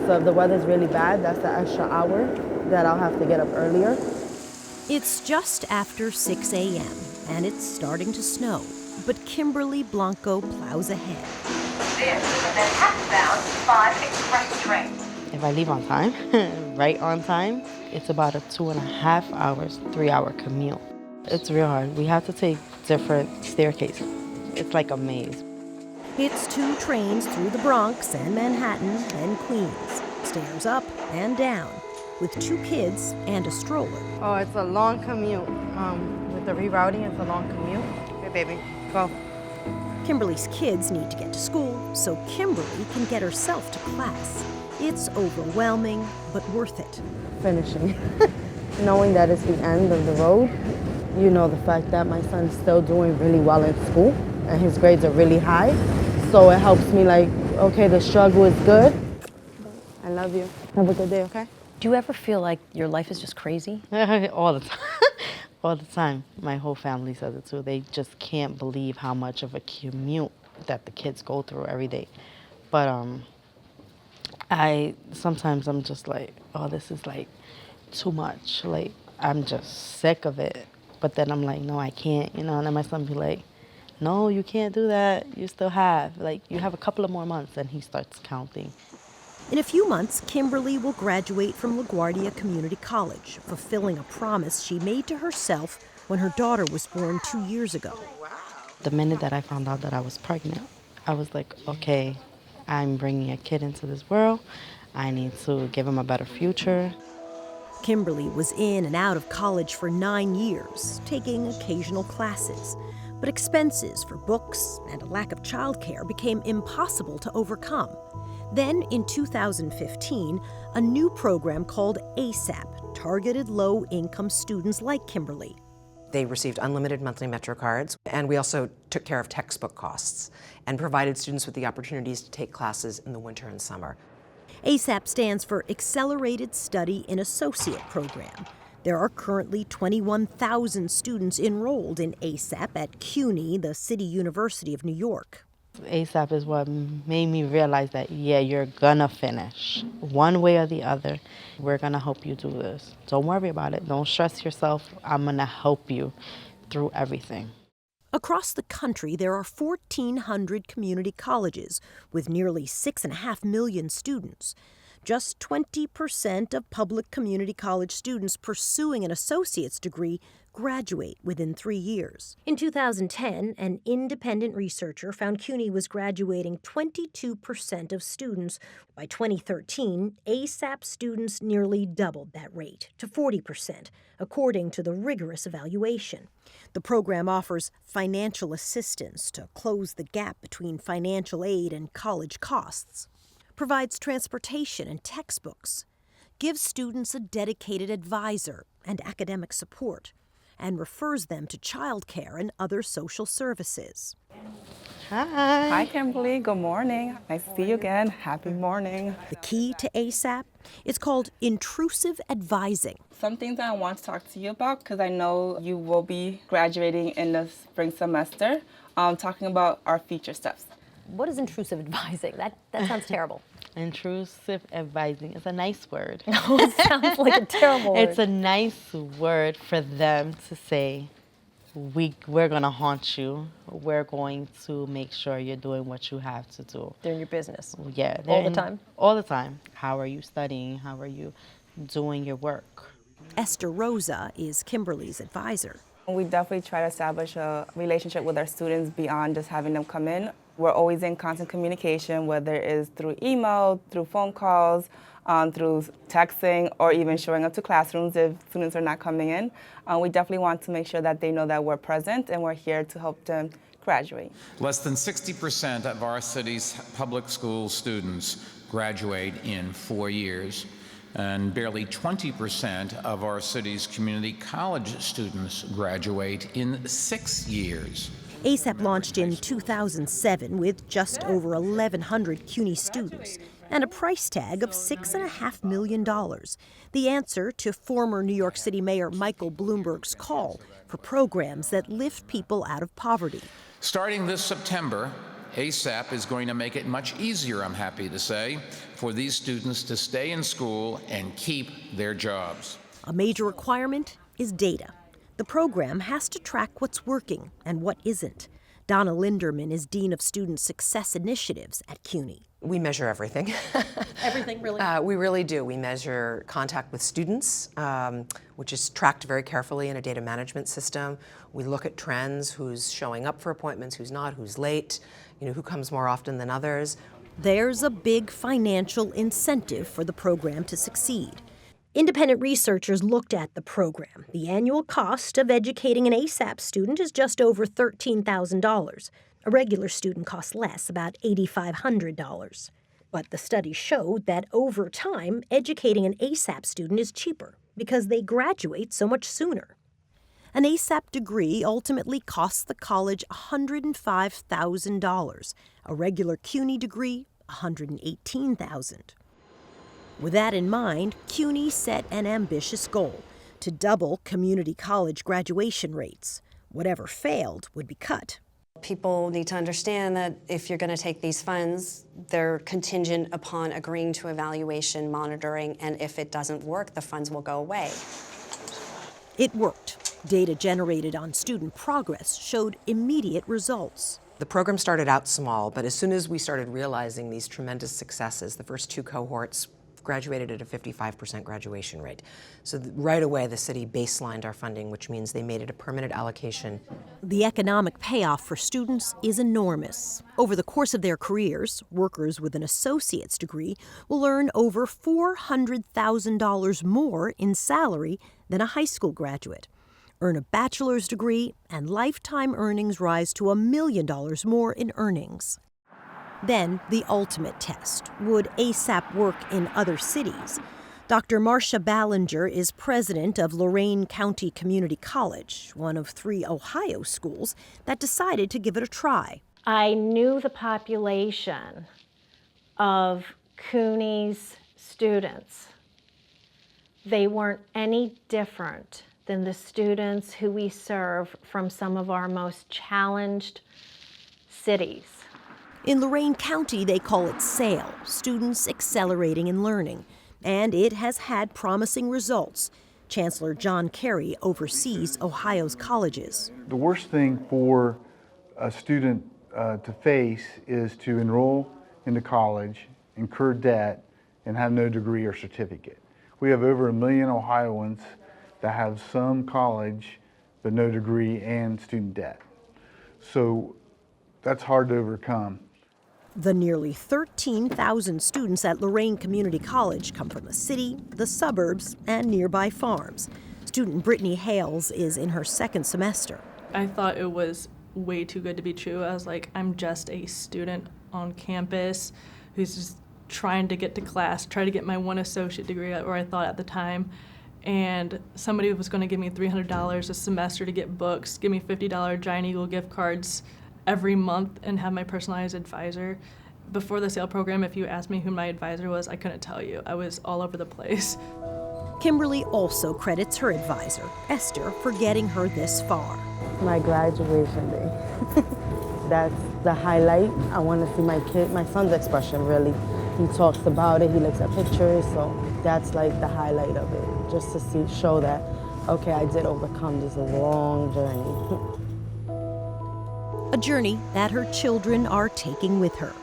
So if the weather's really bad, that's the extra hour that I'll have to get up earlier. It's just after 6 a.m. and it's starting to snow, but Kimberly Blanco plows ahead. This is a Manhattan-bound 5 express train. If I leave on time, right on time, it's about a 2.5 hours, 3-hour commute. It's real hard. We have to take different staircases. It's like a maze. It's 2 trains through the Bronx and Manhattan, then Queens. Stairs up and down, with 2 kids and a stroller. Oh, it's a long commute. With the rerouting, it's a long commute. Hey, baby, go. Kimberly's kids need to get to school, so Kimberly can get herself to class. It's overwhelming, but worth it. Finishing. Knowing that it's the end of the road, you know the fact that my son's still doing really well in school and his grades are really high. So it helps me like, okay, the struggle is good. I love you. Have a good day, okay? Do you ever feel like your life is just crazy? All the time. All the time. My whole family says it too. They just can't believe how much of a commute that the kids go through every day. But sometimes I'm just like, oh, this is like too much. Like, I'm just sick of it. But then I'm like, no, I can't, you know. And then my son be like, no, you can't do that. You still have, like, you have a couple of more months. And he starts counting. In a few months, Kimberly will graduate from LaGuardia Community College, fulfilling a promise she made to herself when her daughter was born 2 years ago. The minute that I found out that I was pregnant, I was like, okay, I'm bringing a kid into this world. I need to give him a better future. Kimberly was in and out of college for 9 years, taking occasional classes. But expenses for books and a lack of childcare became impossible to overcome. Then, in 2015, a new program called ASAP targeted low-income students like Kimberly. They received unlimited monthly Metro cards, and we also took care of textbook costs and provided students with the opportunities to take classes in the winter and summer. ASAP stands for Accelerated Study in Associate Program. There are currently 21,000 students enrolled in ASAP at CUNY, the City University of New York. ASAP is what made me realize that, yeah, you're gonna finish. One way or the other, we're gonna help you do this. Don't worry about it. Don't stress yourself. I'm gonna help you through everything. Across the country, there are 1,400 community colleges with nearly 6.5 million students. Just 20% of public community college students pursuing an associate's degree graduate within 3 years. In 2010, an independent researcher found CUNY was graduating 22% of students. By 2013, ASAP students nearly doubled that rate to 40%, according to the rigorous evaluation. The program offers financial assistance to close the gap between financial aid and college costs, provides transportation and textbooks, gives students a dedicated advisor and academic support, and refers them to childcare and other social services. Hi. Hi, Kimberly. Good morning. Nice to see you again. Happy morning. The key to ASAP? It's called Intrusive Advising. Some things that I want to talk to you about, because I know you will be graduating in the spring semester, talking about our future steps. What is intrusive advising? That sounds terrible. Intrusive advising is a nice word. It sounds like a terrible word. It's a nice word for them to say, we're going to haunt you. We're going to make sure you're doing what you have to do. They're in your business. Yeah. All the time? All the time. How are you studying? How are you doing your work? Esther Rosa is Kimberly's advisor. We definitely try to establish a relationship with our students beyond just having them come in. We're always in constant communication, whether it is through email, through phone calls, through texting, or even showing up to classrooms if students are not coming in. We definitely want to make sure that they know that we're present and we're here to help them graduate. Less than 60% of our city's public school students graduate in 4 years, and barely 20% of our city's community college students graduate in 6 years. ASAP launched in 2007 with just over 1,100 CUNY students and a price tag of $6.5 million. The answer to former New York City Mayor Michael Bloomberg's call for programs that lift people out of poverty. Starting this September, ASAP is going to make it much easier, I'm happy to say, for these students to stay in school and keep their jobs. A major requirement is data. The program has to track what's working and what isn't. Donna Linderman is Dean of Student Success Initiatives at CUNY. We measure everything. Everything, really? We really do. We measure contact with students, which is tracked very carefully in a data management system. We look at trends, who's showing up for appointments, who's not, who's late, who comes more often than others. There's a big financial incentive for the program to succeed. Independent researchers looked at the program. The annual cost of educating an ASAP student is just over $13,000. A regular student costs less, about $8,500. But the study showed that over time, educating an ASAP student is cheaper because they graduate so much sooner. An ASAP degree ultimately costs the college $105,000. A regular CUNY degree, $118,000. With that in mind, CUNY set an ambitious goal to double community college graduation rates. Whatever failed would be cut. People need to understand that if you're going to take these funds, they're contingent upon agreeing to evaluation, monitoring, and if it doesn't work, the funds will go away. It worked. Data generated on student progress showed immediate results. The program started out small, but as soon as we started realizing these tremendous successes, the first 2 cohorts graduated at a 55% graduation rate. So right away, the city baselined our funding, which means they made it a permanent allocation. The economic payoff for students is enormous. Over the course of their careers, workers with an associate's degree will earn over $400,000 more in salary than a high school graduate. Earn a bachelor's degree, and lifetime earnings rise to $1 million more in earnings. Then, the ultimate test. Would ASAP work in other cities? Dr. Marcia Ballinger is president of Lorain County Community College, one of 3 Ohio schools that decided to give it a try. I knew the population of CUNY's students. They weren't any different than the students who we serve from some of our most challenged cities. In Lorain County, they call it SAIL, Students Accelerating in Learning, and it has had promising results. Chancellor John Kerry oversees Ohio's colleges. The worst thing for a student to face is to enroll into college, incur debt, and have no degree or certificate. We have over 1 million Ohioans that have some college but no degree and student debt. So that's hard to overcome. The nearly 13,000 students at Lorain Community College come from the city, the suburbs, and nearby farms. Student Brittany Hales is in her 2nd semester. I thought it was way too good to be true. I was like, I'm just a student on campus who's just trying to get to class, try to get my 1 associate degree, or I thought at the time. And somebody was going to give me $300 a semester to get books, give me $50 Giant Eagle gift cards every month, and have my personalized advisor. Before the SAIL program, if you asked me who my advisor was, I couldn't tell you. I was all over the place. Kimberly also credits her advisor, Esther, for getting her this far. My graduation day. That's the highlight. I want to see my son's expression, really. He talks about it, he looks at pictures, so that's like the highlight of it. Just to show that, okay, I did overcome this long journey. A journey that her children are taking with her.